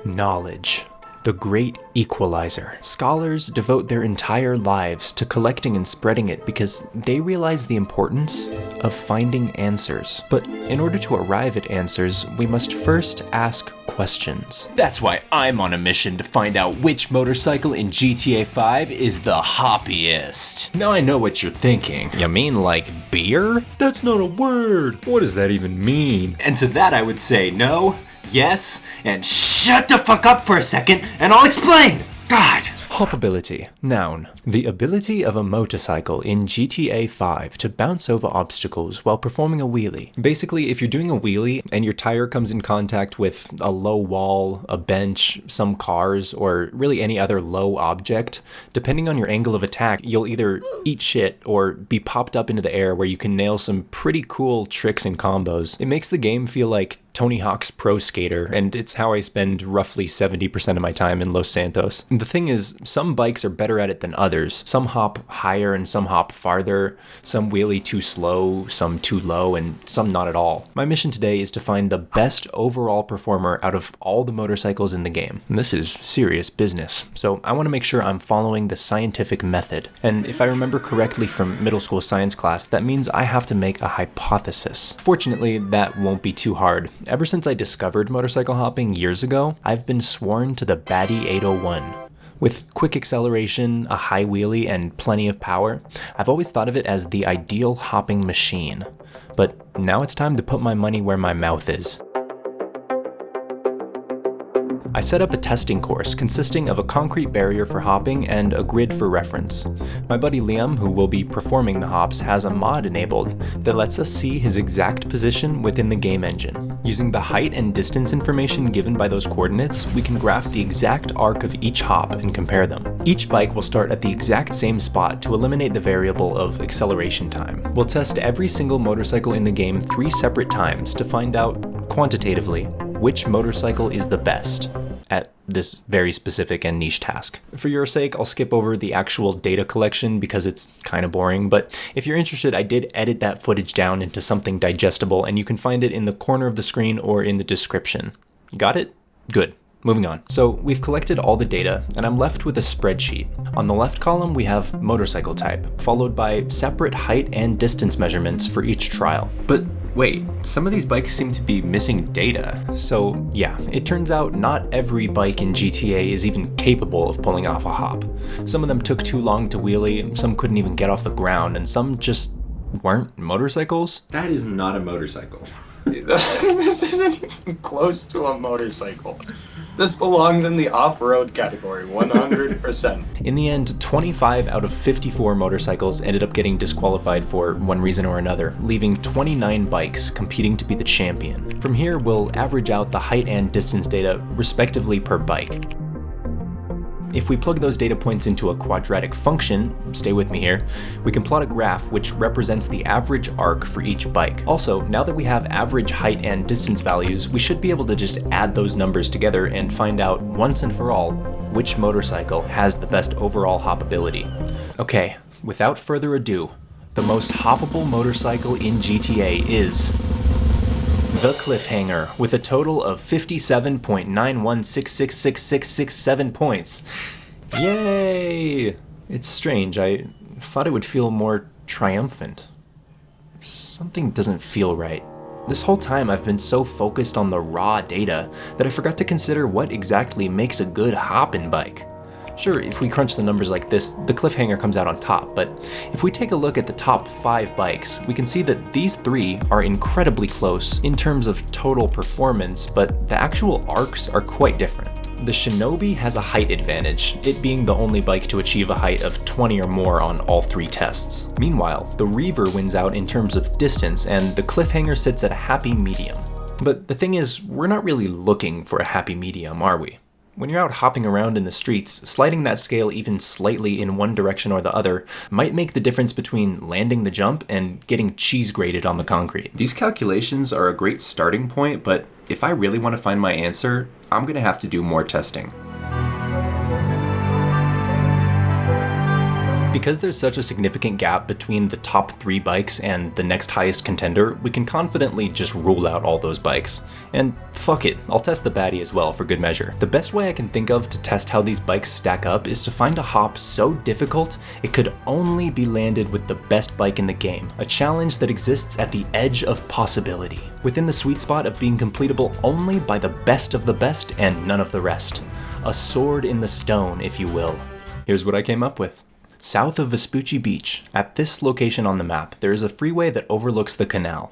Knowledge, the great equalizer. Scholars devote their entire lives to collecting and spreading it because they realize the importance of finding answers. But in order to arrive at answers, we must first ask questions. That's why I'm on a mission to find out which motorcycle in GTA 5 is the hoppiest. Now I know what you're thinking. You mean like beer? That's not a word. What does that even mean? And to that I would say no, yes, and shut the fuck up for a second and I'll explain! God! Hoppability. Noun. The ability of a motorcycle in GTA 5 to bounce over obstacles while performing a wheelie. Basically, if you're doing a wheelie and your tire comes in contact with a low wall, a bench, some cars, or really any other low object, depending on your angle of attack, you'll either eat shit or be popped up into the air where you can nail some pretty cool tricks and combos. It makes the game feel like Tony Hawk's Pro Skater, and it's how I spend roughly 70% of my time in Los Santos. The thing is, some bikes are better at it than others. Some hop higher and some hop farther, some wheelie too slow, some too low, and some not at all. My mission today is to find the best overall performer out of all the motorcycles in the game. And this is serious business, so I want to make sure I'm following the scientific method. And if I remember correctly from middle school science class, that means I have to make a hypothesis. Fortunately, that won't be too hard. Ever since I discovered motorcycle hopping years ago, I've been sworn to the baddie 801. With quick acceleration, a high wheelie, and plenty of power, I've always thought of it as the ideal hopping machine. But now it's time to put my money where my mouth is. I set up a testing course consisting of a concrete barrier for hopping and a grid for reference. My buddy Liam, who will be performing the hops, has a mod enabled that lets us see his exact position within the game engine. Using the height and distance information given by those coordinates, we can graph the exact arc of each hop and compare them. Each bike will start at the exact same spot to eliminate the variable of acceleration time. We'll test every single motorcycle in the game 3 separate times to find out, quantitatively, which motorcycle is the best at this very specific and niche task. For your sake, I'll skip over the actual data collection because it's kind of boring, but if you're interested, I did edit that footage down into something digestible, and you can find it in the corner of the screen or in the description. You got it? Good. Moving on. So we've collected all the data, and I'm left with a spreadsheet. On the left column, we have motorcycle type, followed by separate height and distance measurements for each trial. But wait, some of these bikes seem to be missing data. So yeah, it turns out not every bike in GTA is even capable of pulling off a hop. Some of them took too long to wheelie, some couldn't even get off the ground, and some just weren't motorcycles. That is not a motorcycle. This isn't even close to a motorcycle. This belongs in the off-road category, 100%. In the end, 25 out of 54 motorcycles ended up getting disqualified for one reason or another, leaving 29 bikes competing to be the champion. From here, we'll average out the height and distance data respectively per bike. If we plug those data points into a quadratic function, stay with me here, we can plot a graph which represents the average arc for each bike. Also, now that we have average height and distance values, we should be able to just add those numbers together and find out once and for all which motorcycle has the best overall hoppability. Okay, without further ado, the most hoppable motorcycle in GTA is the Cliffhanger, with a total of 57.91666667 points. Yay! It's strange, I thought it would feel more triumphant. Something doesn't feel right. This whole time I've been so focused on the raw data that I forgot to consider what exactly makes a good hoppin' bike. Sure, if we crunch the numbers like this, the Cliffhanger comes out on top, but if we take a look at the top 5 bikes, we can see that these 3 are incredibly close in terms of total performance, but the actual arcs are quite different. The Shinobi has a height advantage, it being the only bike to achieve a height of 20 or more on all 3 tests. Meanwhile, the Reaver wins out in terms of distance, and the Cliffhanger sits at a happy medium. But the thing is, we're not really looking for a happy medium, are we? When you're out hopping around in the streets, sliding that scale even slightly in one direction or the other might make the difference between landing the jump and getting cheese grated on the concrete. These calculations are a great starting point, but if I really want to find my answer, I'm going to have to do more testing. Because there's such a significant gap between the top 3 bikes and the next highest contender, we can confidently just rule out all those bikes. And fuck it, I'll test the baddie as well for good measure. The best way I can think of to test how these bikes stack up is to find a hop so difficult it could only be landed with the best bike in the game, a challenge that exists at the edge of possibility, within the sweet spot of being completable only by the best of the best and none of the rest. A sword in the stone, if you will. Here's what I came up with. South of Vespucci Beach, at this location on the map, there is a freeway that overlooks the canal.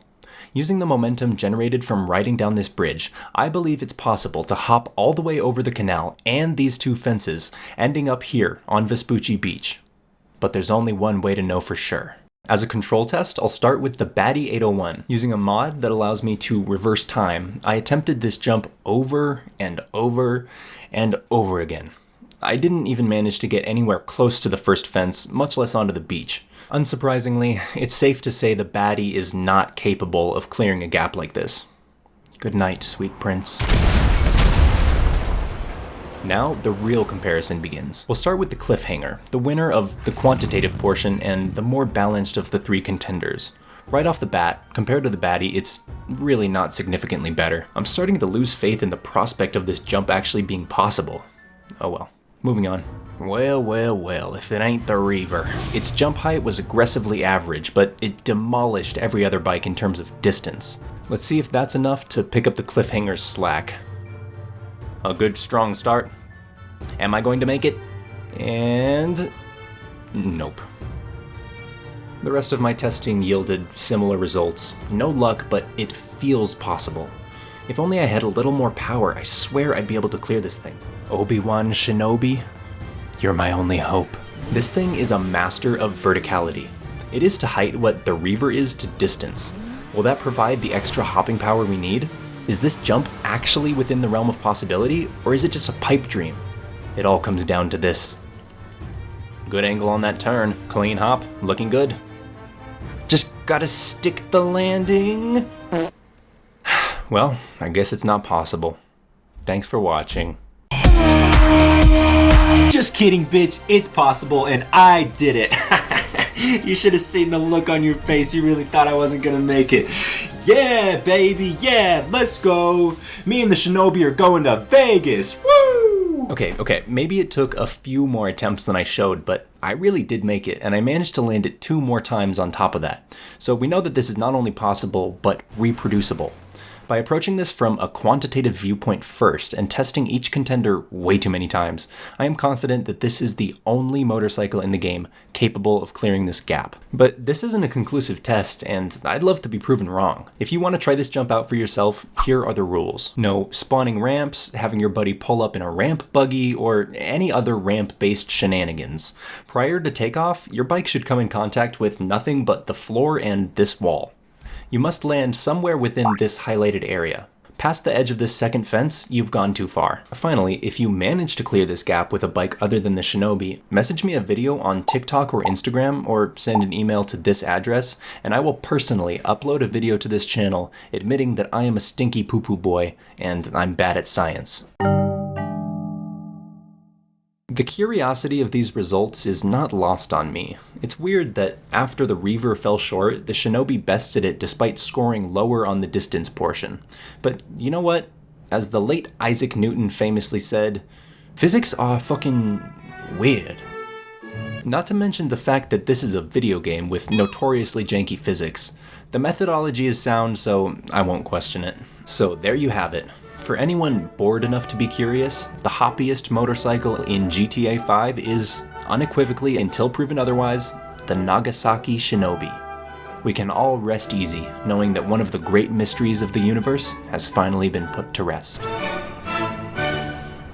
Using the momentum generated from riding down this bridge, I believe it's possible to hop all the way over the canal and these 2 fences, ending up here on Vespucci Beach. But there's only one way to know for sure. As a control test, I'll start with the baddie 801. Using a mod that allows me to reverse time, I attempted this jump over and over and over again. I didn't even manage to get anywhere close to the first fence, much less onto the beach. Unsurprisingly, it's safe to say the baddie is not capable of clearing a gap like this. Good night, sweet prince. Now, the real comparison begins. We'll start with the cliffhanger, the winner of the quantitative portion and the more balanced of the 3 contenders. Right off the bat, compared to the baddie, it's really not significantly better. I'm starting to lose faith in the prospect of this jump actually being possible. Oh well. Moving on. Well, if it ain't the Reaver. Its jump height was aggressively average, but it demolished every other bike in terms of distance. Let's see if that's enough to pick up the cliffhanger's slack. A good strong start. Am I going to make it? And... nope. The rest of my testing yielded similar results. No luck, but it feels possible. If only I had a little more power, I swear I'd be able to clear this thing. Obi-Wan Shinobi, you're my only hope. This thing is a master of verticality. It is to height what the Reaver is to distance. Will that provide the extra hopping power we need? Is this jump actually within the realm of possibility, or is it just a pipe dream? It all comes down to this. Good angle on that turn, clean hop, looking good. Just gotta stick the landing. Well, I guess it's not possible. Thanks for watching. Just kidding, bitch. It's possible, and I did it. You should have seen the look on your face. You really thought I wasn't gonna make it. Yeah, baby. Yeah, let's go. Me and the Shinobi are going to Vegas. Woo! Okay, maybe it took a few more attempts than I showed, but I really did make it, and I managed to land it 2 more times on top of that. So we know that this is not only possible, but reproducible. By approaching this from a quantitative viewpoint first and testing each contender way too many times, I am confident that this is the only motorcycle in the game capable of clearing this gap. But this isn't a conclusive test, and I'd love to be proven wrong. If you want to try this jump out for yourself, here are the rules. No spawning ramps, having your buddy pull up in a ramp buggy, or any other ramp-based shenanigans. Prior to takeoff, your bike should come in contact with nothing but the floor and this wall. You must land somewhere within this highlighted area. Past the edge of this second fence, you've gone too far. Finally, if you manage to clear this gap with a bike other than the Shinobi, message me a video on TikTok or Instagram, or send an email to this address, and I will personally upload a video to this channel admitting that I am a stinky poo-poo boy and I'm bad at science. The curiosity of these results is not lost on me. It's weird that after the Reaver fell short, the Shinobi bested it despite scoring lower on the distance portion. But you know what? As the late Isaac Newton famously said, physics are fucking weird. Not to mention the fact that this is a video game with notoriously janky physics. The methodology is sound, so I won't question it. So there you have it. For anyone bored enough to be curious, the hoppiest motorcycle in GTA 5 is, unequivocally until proven otherwise, the Nagasaki Shinobi. We can all rest easy, knowing that one of the great mysteries of the universe has finally been put to rest.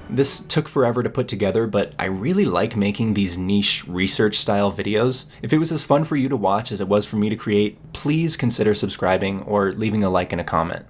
This took forever to put together, but I really like making these niche research-style videos. If it was as fun for you to watch as it was for me to create, please consider subscribing or leaving a like and a comment.